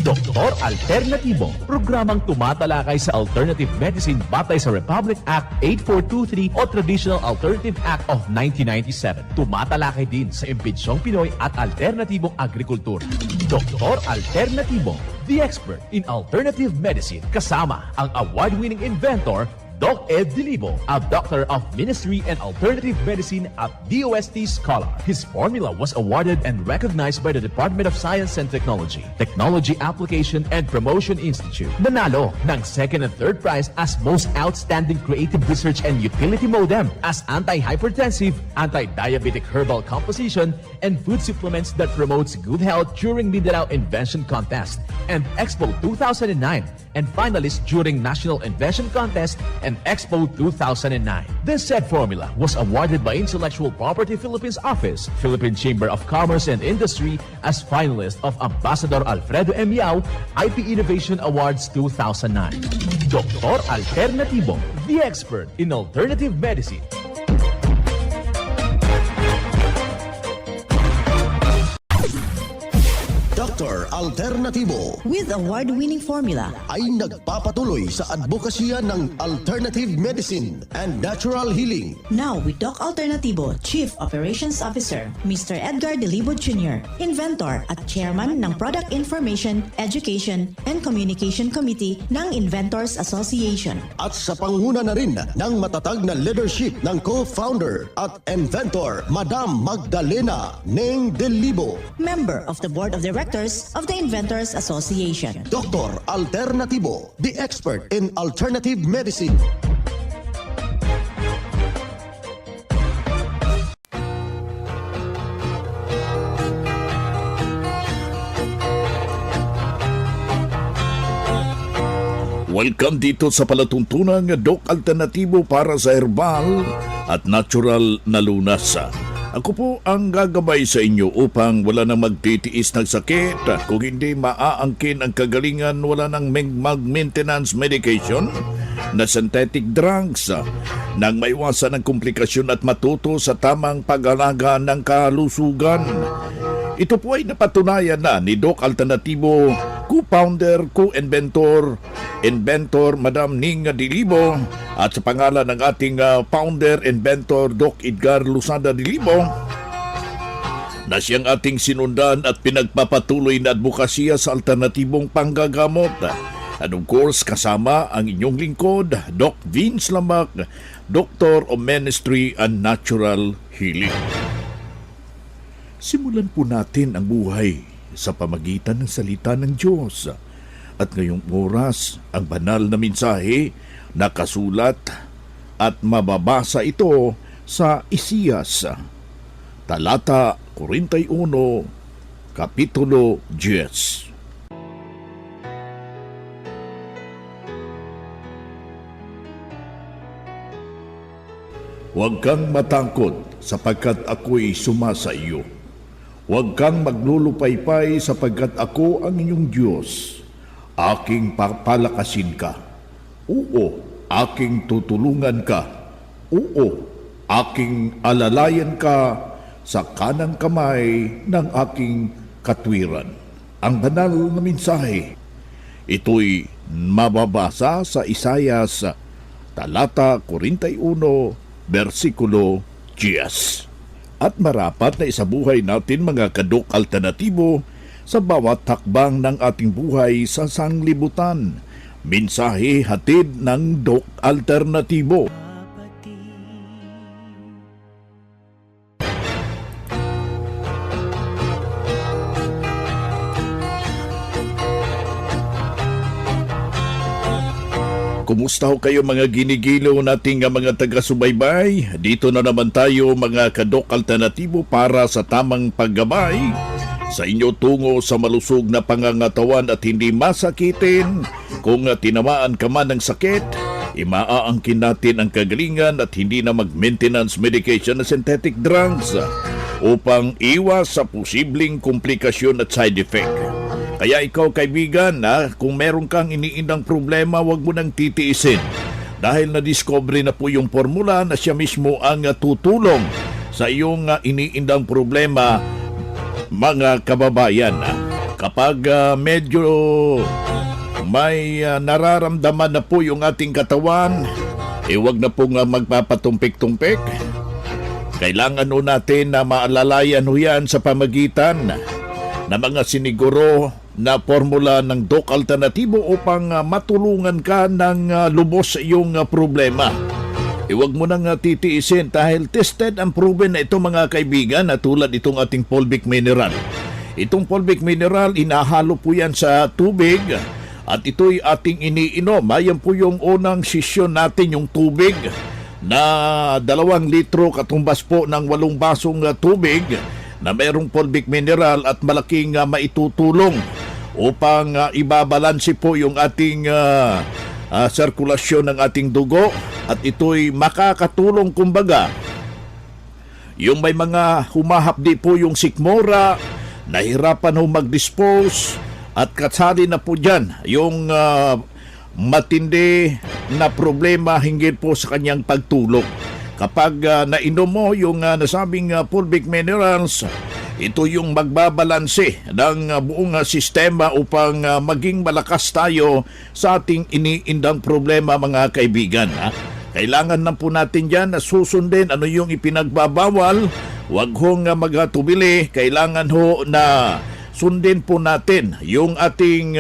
Doktor Alternatibo, programang tumatalakay sa alternative medicine batay sa Republic Act 8423 o Traditional Alternative Act of 1997. Tumatalakay din sa impinsyong Pinoy at alternatibong agrikultura. Doktor Alternatibo, the expert in alternative medicine, kasama ang award-winning inventor Doc Ed Dilibo, a doctor of ministry and alternative medicine at DOST Scholar. His formula was awarded and recognized by the Department of Science and Technology, Technology Application and Promotion Institute. Nanalo ng second and third prize as Most Outstanding Creative Research and Utility Modem, as anti-hypertensive, anti-diabetic herbal composition, and food supplements that promotes good health during Mindanao Invention Contest and Expo 2009, and finalist during National Invention Contest and Expo 2009. This said formula was awarded by Intellectual Property Philippines Office, Philippine Chamber of Commerce and Industry as finalist of Ambassador Alfredo M. Yao IP Innovation Awards 2009. Doktor Alternatibo, the expert in alternative medicine. Dr. Alternatibo with award-winning formula ay nagpapatuloy sa advokasya ng alternative medicine and natural healing. Now with Doc Alternatibo, Chief Operations Officer, Mr. Edgar Dilibo Jr., Inventor at Chairman ng Product Information, Education and Communication Committee ng Inventors Association. At sa panguna na rin ng matatag na leadership ng co-founder at inventor, Madam Magdalena Neng Dilibo, Member of the Board of Directors of the Inventors Association. Dr. Alternatibo, the expert in alternative medicine. Welcome dito sa palatuntunang Doc Alternatibo para sa herbal at natural na lunas. Ako po ang gagabay sa inyo upang wala nang magtitiis ng sakit. Kung hindi maaangkin ang kagalingan, wala nang mag-maintenance medication na synthetic drugs nang maiwasan ang komplikasyon at matuto sa tamang pag-alaga ng kalusugan. Ito po ay napatunayan na ni Doc Alternatibo, co-founder, co-inventor, inventor Madam Ning Dilibo, at sa pangalan ng ating founder, inventor Doc Edgar Lusada Dilibo, na siyang ating sinundan at pinagpapatuloy na advokasya sa alternatibong panggagamot. And of course, kasama ang inyong lingkod, Doc Vince Lamak, Doctor of Ministry and Natural Healing. Simulan po natin ang buhay sa pamagitan ng salita ng Diyos. At ngayong oras, ang banal na mensahe nakasulat at mababasa ito sa Isaias, talata 41, kapitulo 10. Huwag kang matakot sapagkat ako'y sumasa iyo. Huwag kang maglulupaypay sapagkat ako ang inyong Diyos. Aking papalakasin ka. Oo, aking tutulungan ka. Oo, aking alalayan ka sa kanang kamay ng aking katwiran. Ang banal na mensahe, ito'y mababasa sa Isaias, talata 41, versikulo 10. At marapat na isabuhay natin mga kadok alternatibo sa bawat hakbang ng ating buhay sa sanglibutan. Mensahe hatid ng Doc Alternatibo. Kumusta ho kayo mga ginigilaw nating mga taga-subaybay? Dito na naman tayo mga kadok alternatibo para sa tamang paggabay sa inyo tungo sa malusog na pangangatawan at hindi masakitin. Kung tinamaan ka man ng sakit, imaaangkin natin ang kagalingan at hindi na mag-maintenance medication na synthetic drugs upang iwas sa posibleng komplikasyon at side effect. Kaya ikaw kaibigan, kung meron kang iniindang problema, huwag mo nang titiisin. Dahil na-discover na po yung formula na siya mismo ang tutulong sa iyong iniindang problema, mga kababayan. Kapag medyo may nararamdaman na po yung ating katawan, huwag na pong magpapatumpik-tumpik. Kailangan ho natin na maalalayan ho yan sa pamagitan ng mga siniguro na formula ng Doc Alternatibo upang matulungan ka ng lubos yung problema. Huwag mo nang titiisin dahil tested and proven na ito mga kaibigan na tulad itong ating fulvic mineral. Itong fulvic mineral, inahalo po yan sa tubig at ito'y ating iniinom. Ayan po yung unang sesyon natin, yung tubig na 2 litro katumbas po ng 8 basong tubig na mayroong fulvic mineral at malaking maitutulong upang ibabalanse po yung ating sirkulasyon ng ating dugo at ito'y makakatulong kumbaga yung may mga humahapdi po yung sikmura, nahirapan ho mag-dispose at kasali na po dyan yung matindi na problema hinggil po sa kanyang pagtulog. Kapag nainom mo yung nasabing fulvic minerals, ito yung magbabalanse ng buong sistema upang maging malakas tayo sa ating iniindang problema mga kaibigan. Kailangan na po natin dyan na susundin ano yung ipinagbabawal. Huwag hong magtubili. Kailangan ho na sundin po natin yung ating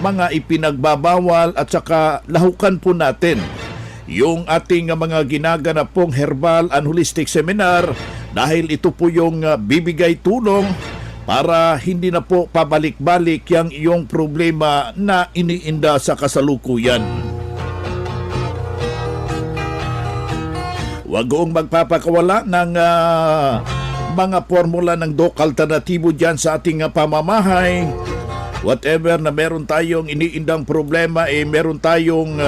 mga ipinagbabawal at saka lahukan po natin yung ating mga ginaganap pong herbal and holistic seminar dahil ito po yung bibigay tulong para hindi na po pabalik-balik yung iyong problema na iniinda sa kasalukuyan. Huwag kong magpapakawala ng mga formula ng Doc Alternatibo dyan sa ating pamamahay. Whatever na meron tayong iniindang problema, meron tayong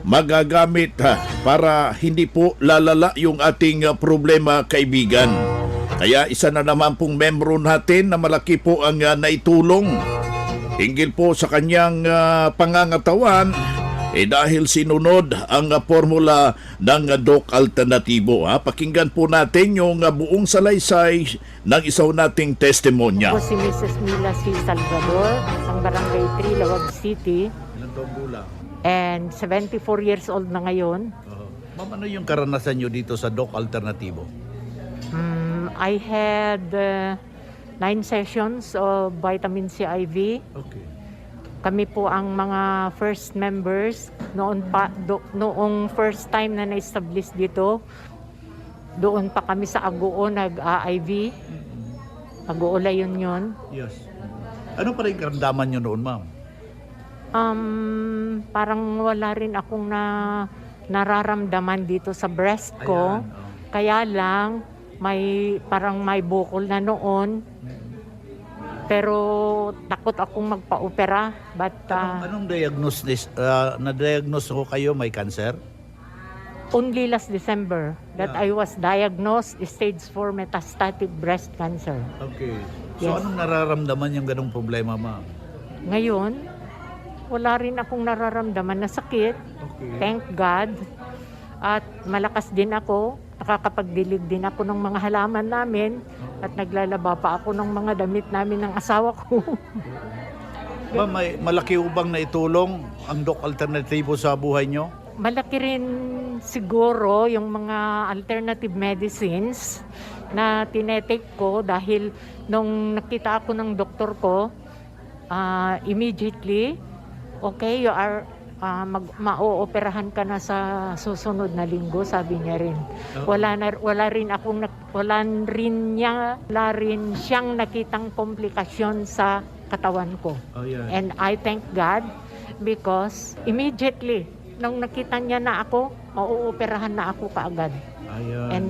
magagamit para hindi po lalala yung ating problema kaibigan. Kaya isa na naman pong membro natin na malaki po ang naitulong hinggil po sa kanyang pangangatawan dahil sinunod ang formula ng Doc Alternatibo. Pakinggan po natin yung buong salaysay ng isa nating testimonya. Ako si Mrs. Mila C. Salvador, ng Barangay 3, Lawag City. Ilang taong gulang? And 74 years old na ngayon. Ma'am, ano yung karanasan nyo dito sa Doc Alternatibo? I had 9 sessions of vitamin C IV. Okay. Kami po ang mga first members noong first time na na-establish dito. Doon pa kami sa Agoo nag-IV. Agoo yun. Yes. Ano pa rin karamdaman nyo noon, ma'am? Parang wala rin akong nararamdaman dito sa breast ko. Ayan, oh. Kaya lang parang may bukol na noon. Pero takot akong magpa-opera. But Anong diagnosis? Na-diagnose ko kayo may cancer? only last December that I was diagnosed stage 4 metastatic breast cancer. Okay. So Yes. anong nararamdaman yung ganong problema, ma'am? Ngayon, wala rin akong nararamdaman na sakit. Okay. Thank God. At malakas din ako. Nakakapagdilig din ako ng mga halaman namin. At naglalaba pa ako ng mga damit namin ng asawa ko. Ma'am, may malaki ubang na itulong ang Doc Alternatibo sa buhay nyo? Malaki rin siguro yung mga alternative medicines na tinetake ko dahil nung nakita ako ng doktor ko, immediately, okay, you are ma-ooperahan ka na sa susunod na linggo, sabi niya rin. Wala rin siyang nakitang komplikasyon sa katawan ko. Oh, yeah. And I thank God because immediately nung nakita niya na ako, mauoperahan na ako kaagad. Ayan. And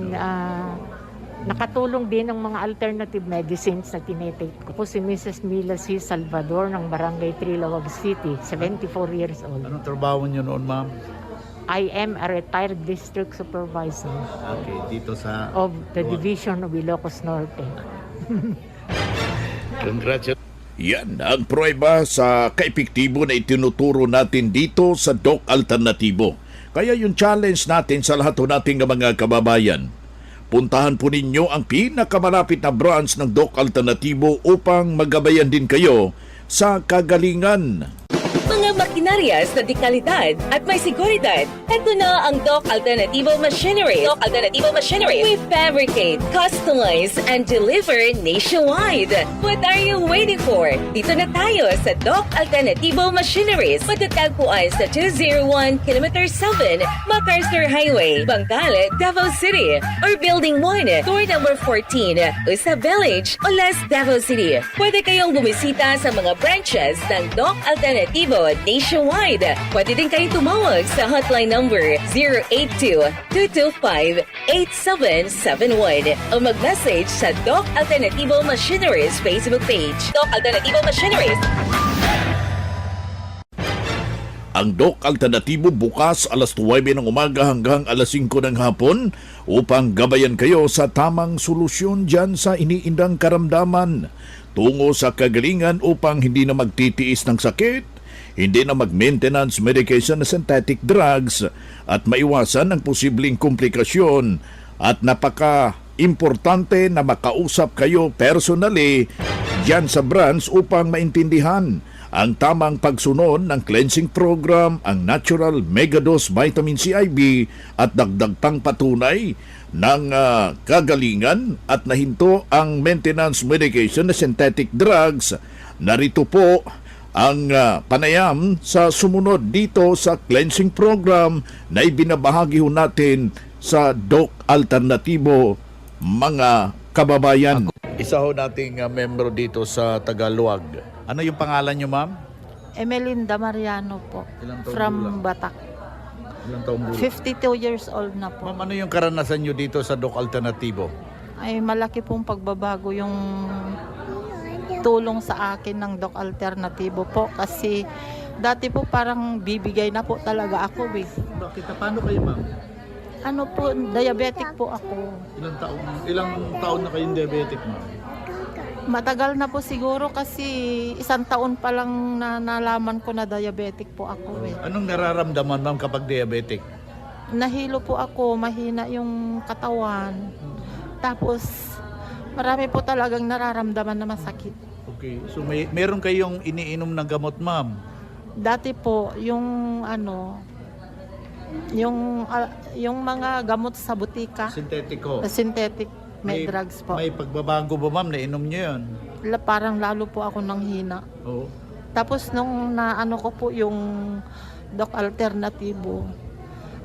nakatulong din ang mga alternative medicines na tinetake ko. Ako si Mrs. Mila C. Salvador ng Barangay 3, Lawag City, 74 years old. Anong trabaho nyo noon, ma'am? I am a retired district supervisor Okay, dito sa... of the Division of Ilocos Norte. Congratulations. Yan ang prueba sa kaepektibo na itinuturo natin dito sa Doc Alternatibo. Kaya yung challenge natin sa lahat nating mga kababayan, puntahan po ninyo ang pinakamalapit na branch ng Doc Alternatibo upang magabayan din kayo sa kagalingan. Mga makinarias na dekalidad at may seguridad. Ito na ang Doc Alternativo Machinery. Doc Alternativo Machinery. We fabricate, customize, and deliver nationwide. What are you waiting for? Dito na tayo sa Doc Alternativo Machineries. Matatagpuan sa 201 Km 7 MacArthur Highway, Bangkal, Davao City. Or Building 1, Door number 14, Usa Village, Olas, Davao City. Pwede kayong bumisita sa mga branches ng Doc Alternativo nationwide. Pwede din kayong tumawag sa hotline number 082-225-8771 o mag-message sa Doc Alternativo Machineries Facebook page. Doc Alternativo Machineries. Ang Doc Alternatibo bukas alas 9 ng umaga hanggang alas 5 ng hapon upang gabayan kayo sa tamang solusyon dyan sa iniindang karamdaman tungo sa kagalingan upang hindi na magtitiis ng sakit, hindi na mag-maintenance medication na synthetic drugs at maiwasan ang posibleng komplikasyon at napaka-importante na makausap kayo personally dyan sa branch upang maintindihan ang tamang pagsunod ng cleansing program, ang natural megadose vitamin CIB at dagdag pang patunay ng kagalingan at nahinto ang maintenance medication na synthetic drugs. Narito po ang panayam sa sumunod dito sa cleansing program na ibinabahagi ho natin sa Doc Alternatibo, mga kababayan. Isa ho nating membro dito sa Tagaluag. Ano yung pangalan nyo, ma'am? Emelinda Mariano po. Ilang taon From gulang? Batak. Ilang taong gulang? 52 years old na po. Ma'am, ano yung karanasan nyo dito sa Doc Alternatibo? Ay malaki pong pagbabago yung tulong sa akin ng Doc Alternatibo po kasi dati po parang bibigay na po talaga ako eh. Bakit? Paano kayo, ma'am? Ano po, diabetic po ako. Ilang taon na kayong diabetic, ma'am? Matagal na po siguro kasi 1 taon pa lang na nalaman ko na diabetic po ako eh. Anong nararamdaman, ma'am, kapag diabetic? Nahilo po ako, mahina yung katawan. Tapos marami po talagang nararamdaman na masakit. Okay. So meron kayong iniinom na gamot, ma'am? Dati po, yung yung mga gamot sa butika, Sintetico. synthetic med drugs po. May pagbabago ba, ma'am? Nainom nyo yun? Parang lalo po ako nang hina. Oo. Tapos nung naano ko po yung Doc Alternatibo,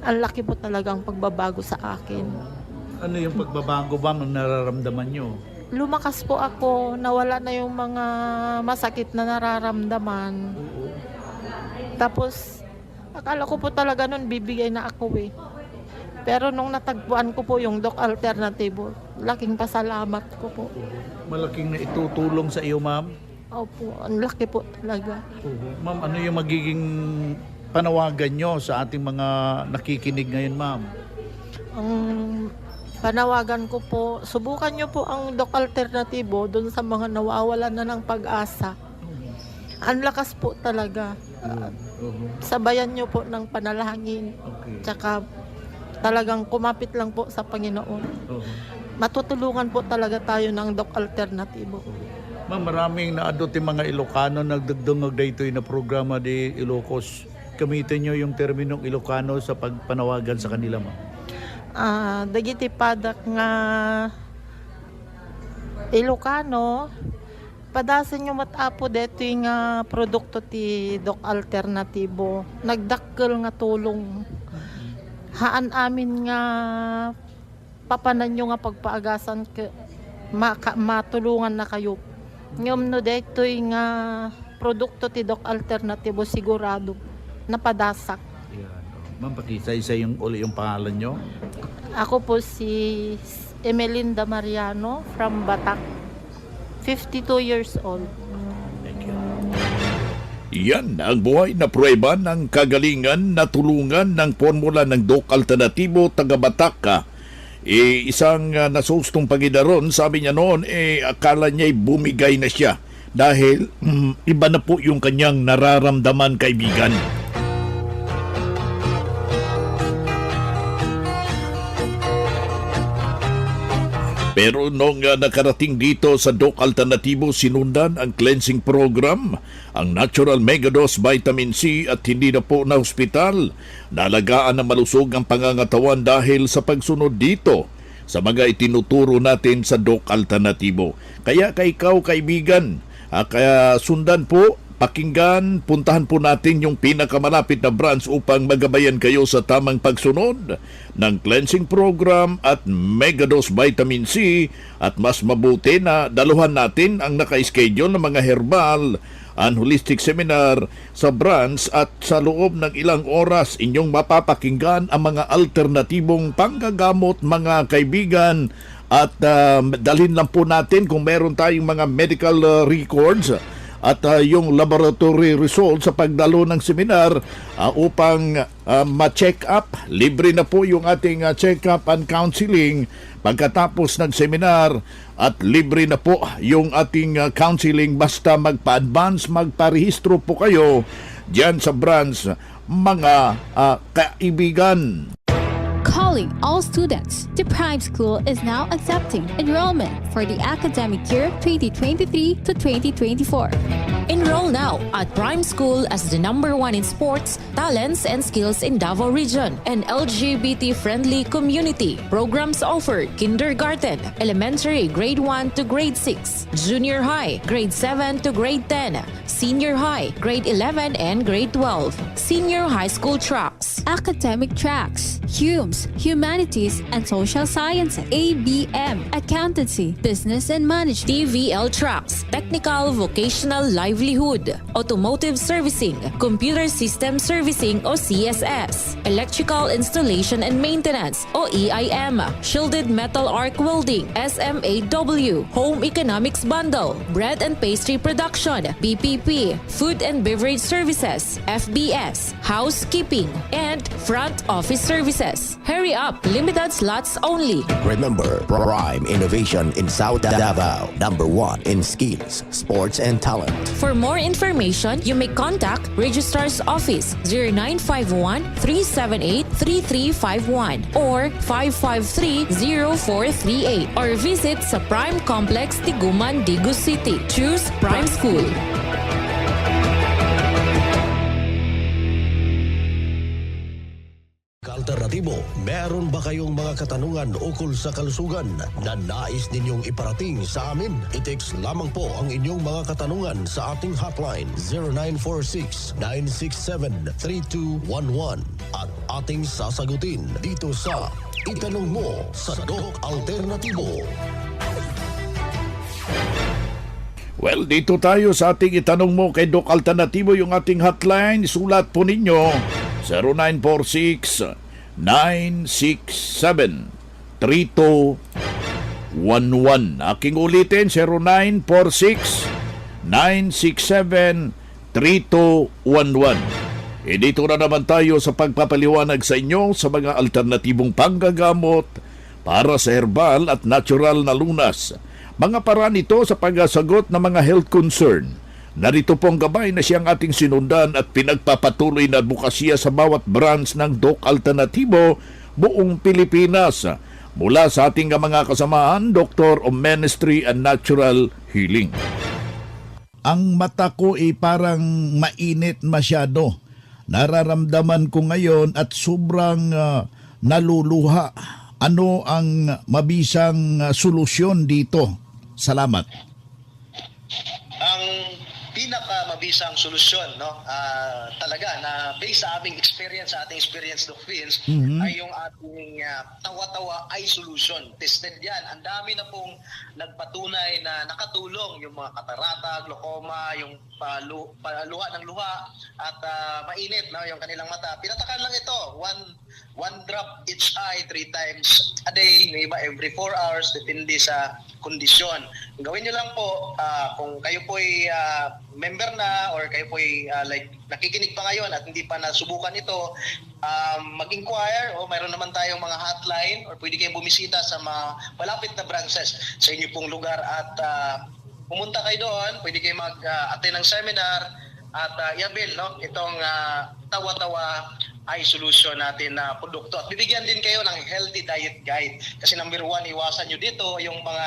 ang laki po talagang pagbabago sa akin. Ano yung pagbabago, ma'am, ang nararamdaman nyo? Lumakas po ako, nawala na yung mga masakit na nararamdaman. Oo. Tapos, akala ko po talaga nun bibigay na ako eh. Pero nung natagpuan ko po yung Doc Alternatibo, laking pasalamat ko po. Malaking na itutulong sa iyo, ma'am? Opo, ang laki po talaga. Ma'am, ano yung magiging panawagan nyo sa ating mga nakikinig ngayon, ma'am? Ang panawagan ko po, subukan nyo po ang Doc Alternatibo dun sa mga nawawalan na ng pag-asa. Ang lakas po talaga. Sabayan nyo po ng panalangin. Okay. Tsaka talagang kumapit lang po sa Panginoon. Matutulungan po talaga tayo ng Doc Alternatibo. Ma'am, maraming naadote mga Ilocano nagdagdungag daytoy na programa di Ilocos. Gamitin nyo yung terminong Ilocano sa pagpanawagan sa kanila, ma'am. Dagiti padak nga Ilocano, padasan nyo matapo deto yung produkto ti Doc Alternatibo. Nagdakkel nga tulong. Haan amin nga papanan nyo nga pagpaagasan matulungan na kayo. Ngam no deto yung produkto ti Doc Alternatibo sigurado napadasak. Yan. Ma'am, pakisa-isa yung uli yung pangalan nyo. Ako po si Emelinda Mariano from Batak. 52 years old. Thank you. Yan ang buhay na pruweba ng kagalingan na tulungan ng formula ng Doc Alternatibo taga Batak. Isang nasustong pagidaron, sabi niya noon, akala niya'y bumigay na siya dahil iba na po yung kanyang nararamdaman, kaibigan. Pero nung nakarating dito sa Doc Alternatibo, sinundan ang cleansing program, ang Natural Megadose Vitamin C at hindi na po na hospital. Nalagaan na malusog ang pangangatawan dahil sa pagsunod dito sa mga itinuturo natin sa Doc Alternatibo. Kaya kay ikaw, kaibigan, kaya sundan po, pakinggan, puntahan po natin yung pinakamalapit na branch upang magabayan kayo sa tamang pagsunod ng cleansing program at Megadose Vitamin C, at mas mabuti na daluhan natin ang naka-schedule ng mga herbal and holistic seminar sa branch, at sa loob ng ilang oras inyong mapapakinggan ang mga alternatibong panggagamot, mga kaibigan. At dalhin lang po natin kung meron tayong mga medical records at yung laboratory results sa pagdalo ng seminar upang ma-check up. Libre na po yung ating check-up and counseling pagkatapos ng seminar, at libre na po yung ating counseling basta magpa-advance, magparehistro po kayo dyan sa branch, mga kaibigan. Calling all students, the Prime School is now accepting enrollment for the academic year 2023 to 2024. Enroll now at Prime School as the #1 in sports, talents, and skills in Davao Region, and LGBT-friendly community. Programs offered: kindergarten, elementary grade 1 to grade 6, junior high grade 7 to grade 10, senior high grade 11 and grade 12, senior high school tracks, Academic tracks, humanities and social sciences, ABM, accountancy, business and management, TVL tracks, technical vocational livelihood, automotive servicing, computer system servicing o CSS, electrical installation and maintenance o EIM, shielded metal arc welding, SMAW, home economics bundle, bread and pastry production, BPP, food and beverage services, FBS, housekeeping, and front office services. Hurry up, limited slots only. Remember, Prime Innovation in South Davao, #1 in skills, sports, and talent. For more information, you may contact Registrar's Office 0951-378-3351 or 553-0438 or visit sa Prime Complex, Tiguman, Digu City. Choose Prime School. Alternatibo, meron ba kayong mga katanungan ukol sa kalusugan na nais ninyong iparating sa amin? I-text lamang po ang inyong mga katanungan sa ating hotline 0946-967-3211 at ating sasagutin dito sa Itanong Mo sa Doc Alternatibo. Well, dito tayo sa ating Itanong Mo kay Doc Alternatibo, yung ating hotline. Sulat po ninyo 0946-967-3211. Aking ulitin, 0946-967-3211. Dito na naman tayo sa pagpapaliwanag sa inyo sa mga alternatibong panggagamot para sa herbal at natural na lunas. Mga paraan ito sa pagsagot ng mga health concern. Narito po ang gabay na siyang ating sinundan at pinagpapatuloy na advokasya sa bawat branch ng Doc Alternatibo buong Pilipinas. Mula sa ating mga kasamahan, Doctor of Ministry and Natural Healing. Ang mata ko ay parang mainit masyado. Nararamdaman ko ngayon at sobrang naluluha. Ano ang mabisang solusyon dito? Salamat. Ang pinakamabisang solusyon, no, talaga na based sa aming experience, sa ating experience Doc Vince, ay yung ating tawa-tawa eye solution. Tested yan. Ang dami na pong nagpatunay na nakatulong yung mga katarata, glaucoma, yung luha ng luha at mainit, no, yung kanilang mata. Pinatakan lang ito, one drop each eye 3 times a day, may iba every 4 hours, depende sa kondisyon. Gawin nyo lang po, kung kayo po ay member na or kayo po ay like nakikinig pa ngayon at hindi pa nasubukan ito, mag-inquire o mayroon naman tayong mga hotline or pwede kayong bumisita sa mga malapit na branches sa inyo pong lugar at pumunta kayo doon, pwede kayong mag-attend ng seminar at i-avail, no, itong tawa-tawa eye solution natin na produkto. At bibigyan din kayo ng healthy diet guide. Kasi number 1, iwasan nyo dito yung mga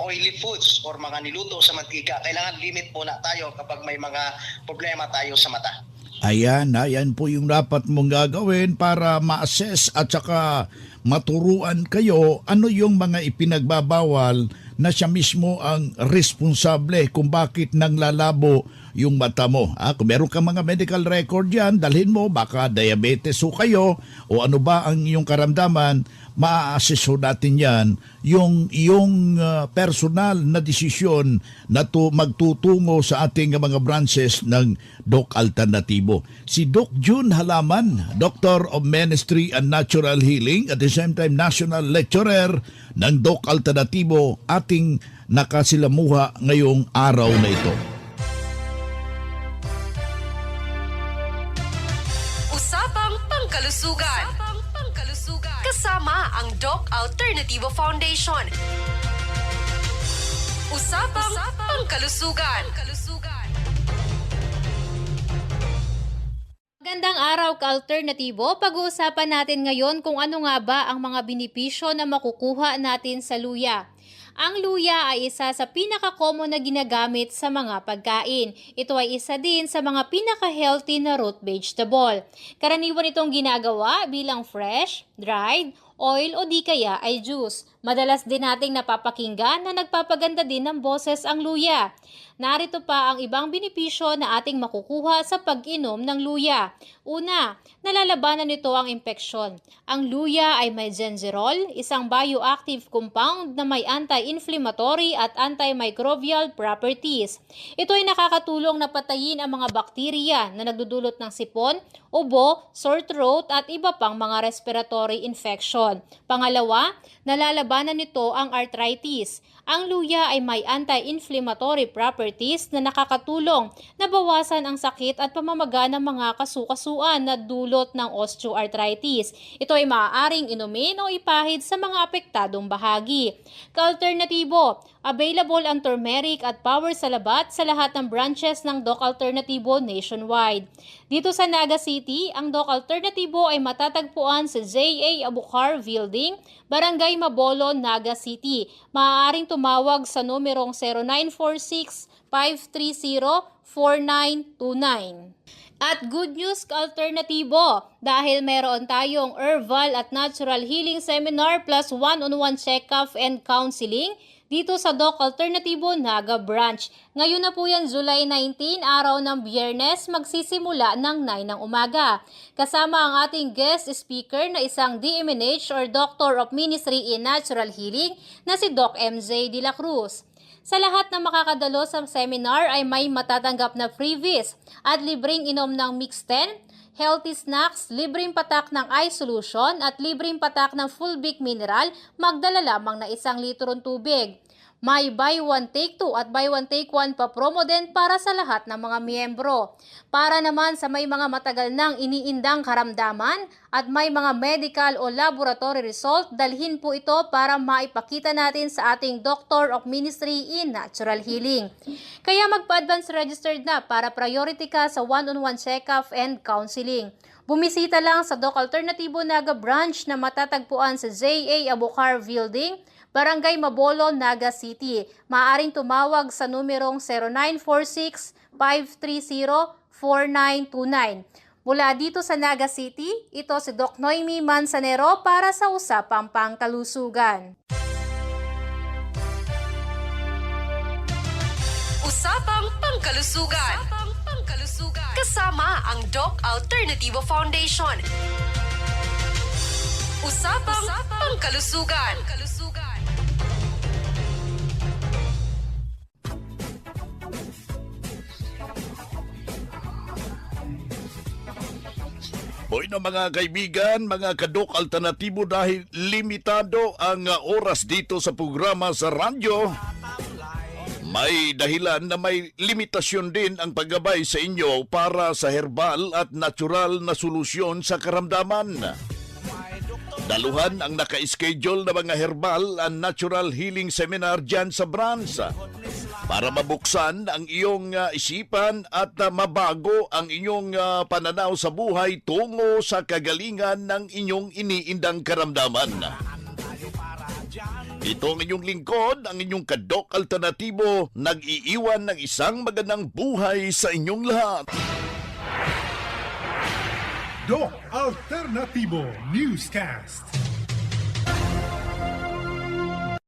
oily foods or mga niluto sa mantika. Kailangan limit muna tayo kapag may mga problema tayo sa mata. Ayan po yung dapat mong gagawin para ma-assess at saka maturuan kayo ano yung mga ipinagbabawal na siya mismo ang responsable kung bakit nang lalabo yung mata mo. Kung meron kang mga medical record yan, dalhin mo, baka diabetes o kayo o ano ba ang iyong karamdaman, maa-assess natin yan yung personal na desisyon na magtutungo sa ating mga branches ng Doc Alternativo. Si Doc June Halaman, Doctor of Ministry and Natural Healing at the same time National Lecturer ng Doc Alternativo, ating nakasilamuha ngayong araw na ito. Usapang Pangkalusugan. Kasama ang Doc Alternativo Foundation. Usapang Pangkalusugan. Magandang araw ka-alternatibo. Pag-uusapan natin ngayon kung ano nga ba ang mga benepisyo na makukuha natin sa luya. Ang luya ay isa sa pinaka-common na ginagamit sa mga pagkain. Ito ay isa din sa mga pinaka-healthy na root vegetable. Karaniwan itong ginagawa bilang fresh, dried, oil o di kaya ay juice. Madalas din nating napapakinggan na nagpapaganda din ng boses ang luya. Narito pa ang ibang benepisyo na ating makukuha sa pag-inom ng luya. Una, nalalabanan nito ang impeksyon. Ang luya ay may gingerol, isang bioactive compound na may anti-inflammatory at antimicrobial properties. Ito ay nakakatulong na patayin ang mga bakterya na nagdudulot ng sipon, ubo, sore throat at iba pang mga respiratory infection. Pangalawa, nalalabanan nito ang arthritis. Ang luya ay may anti-inflammatory properties na nakakatulong na bawasan ang sakit at pamamaga ng mga kasukasuan na dulot ng osteoarthritis. Ito ay maaaring inumin o ipahid sa mga apektadong bahagi. Ka-alternatibo, available ang turmeric at power salabat sa lahat ng branches ng Doc Alternativo nationwide. Dito sa Naga City, ang Doc Alternativo ay matatagpuan sa J.A. Abucar Building, Barangay Mabolo, Naga City. Maaaring tumawag sa numerong 0946-530-4929. At good news ka-alternatibo dahil meron tayong herbal at natural healing seminar plus one-on-one check-up and counseling dito sa Doc Alternativo Naga Branch. Ngayon na po yan, July 19, araw ng Biyernes, magsisimula ng 9 ng umaga. Kasama ang ating guest speaker na isang DMNH or Doctor of Ministry in Natural Healing na si Doc MJ De La Cruz. Sa lahat na makakadalo sa seminar ay may matatanggap na freebies at libreng inom ng Mix 10, healthy snacks, libreng patak ng eye solution at libreng patak ng Fulvic Mineral, magdala lamang na 1 litrong tubig. May buy one take two at buy one take one pa promo din para sa lahat ng mga miyembro. Para naman sa may mga matagal nang iniindang karamdaman at may mga medical o laboratory result, dalhin po ito para maipakita natin sa ating Doctor of Ministry in Natural Healing. Kaya magpa-advance registered na para priority ka sa one-on-one check-up and counseling. Bumisita lang sa Doc Alternativo Naga Branch na matatagpuan sa J.A. Abucar Building, Barangay Mabolo, Naga City. Maaaring tumawag sa numerong 0946-530-4929. Mula dito sa Naga City, ito si Doc Noemi Manzanero para sa Usapang Pangkalusugan. Usapang Pangkalusugan. Kasama ang Doc Alternativo Foundation. Usapang Pangkalusugan. Hoy na mga kaibigan, mga kadok alternatibo, dahil limitado ang oras dito sa programa sa radyo, may dahilan na may limitasyon din ang paggabay sa inyo para sa herbal at natural na solusyon sa karamdaman. Daluhan ang naka-schedule na mga herbal and natural healing seminar dyan sa branch. para mabuksan ang iyong isipan at mabago ang inyong pananaw sa buhay tungo sa kagalingan ng inyong iniindang karamdaman. Ito ang inyong lingkod, ang inyong Kadok Alternatibo, nag-iiwan ng isang magandang buhay sa inyong lahat. Doc Alternativo Newscast.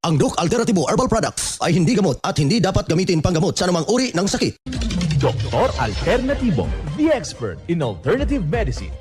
Ang Doc Alternativo Herbal Products ay hindi gamot at hindi dapat gamitin panggamot sa anumang uri ng sakit. Doktor Alternatibo, the expert in alternative medicine.